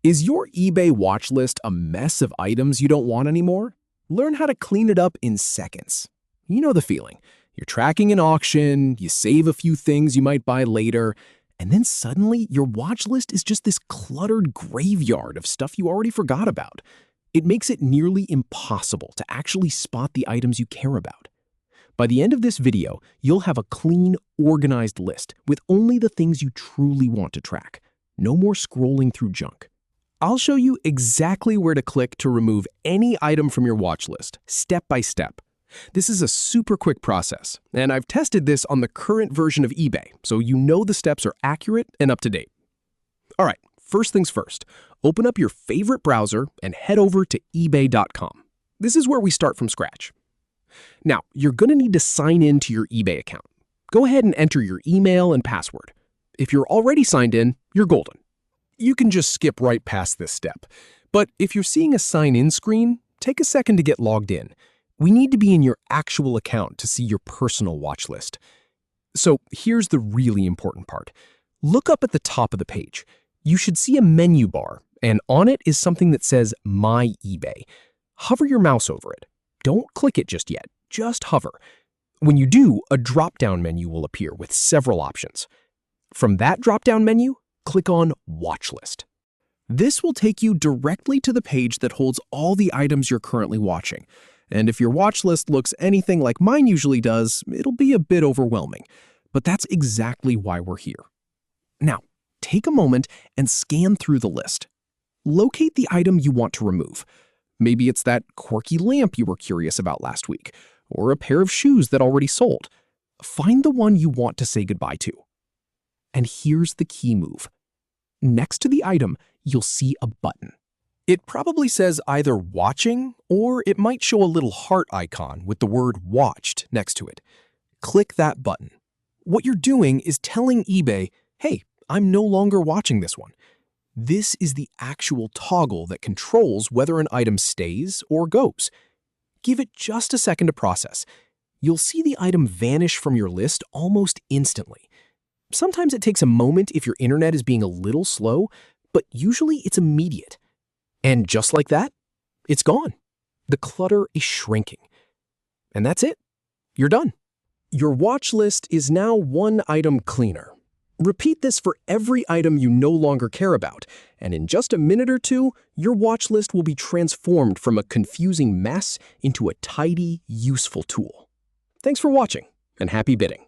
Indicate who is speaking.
Speaker 1: Is your eBay watch list a mess of items you don't want anymore? Learn how to clean it up in seconds. You know the feeling. You're tracking an auction, you save a few things you might buy later, and then suddenly your watch list is just this cluttered graveyard of stuff you already forgot about. It makes it nearly impossible to actually spot the items you care about. By the end of this video, you'll have a clean, organized list with only the things you truly want to track. No more scrolling through junk. I'll show you exactly where to click to remove any item from your watch list, step by step. This is a super quick process, and I've tested this on the current version of eBay, so you know the steps are accurate and up to date. All right, first things first, open up your favorite browser and head over to ebay.com. This is where we start from scratch. Now, you're going to need to sign in to your eBay account. Go ahead and enter your email and password. If you're already signed in, you're golden. You can just skip right past this step. But if you're seeing a sign-in screen, take a second to get logged in. We need to be in your actual account to see your personal watch list. So here's the really important part. Look up at the top of the page. You should see a menu bar, and on it is something that says My eBay. Hover your mouse over it. Don't click it just yet, just hover. When you do, a drop-down menu will appear with several options. From that drop-down menu, click on Watch List. This will take you directly to the page that holds all the items you're currently watching. And if your watch list looks anything like mine usually does, it'll be a bit overwhelming. But that's exactly why we're here. Now, take a moment and scan through the list. Locate the item you want to remove. Maybe it's that quirky lamp you were curious about last week, or a pair of shoes that already sold. Find the one you want to say goodbye to. And here's the key move. Next to the item, you'll see a button. It probably says either watching, or it might show a little heart icon with the word watched next to it. Click that button. What you're doing is telling eBay, hey, I'm no longer watching this one. This is the actual toggle that controls whether an item stays or goes. Give it just a second to process. You'll see the item vanish from your list almost instantly. Sometimes it takes a moment if your internet is being a little slow, but usually it's immediate. And just like that, it's gone. The clutter is shrinking. And that's it. You're done. Your watch list is now one item cleaner. Repeat this for every item you no longer care about, and in just a minute or two, your watch list will be transformed from a confusing mess into a tidy, useful tool. Thanks for watching, and happy bidding.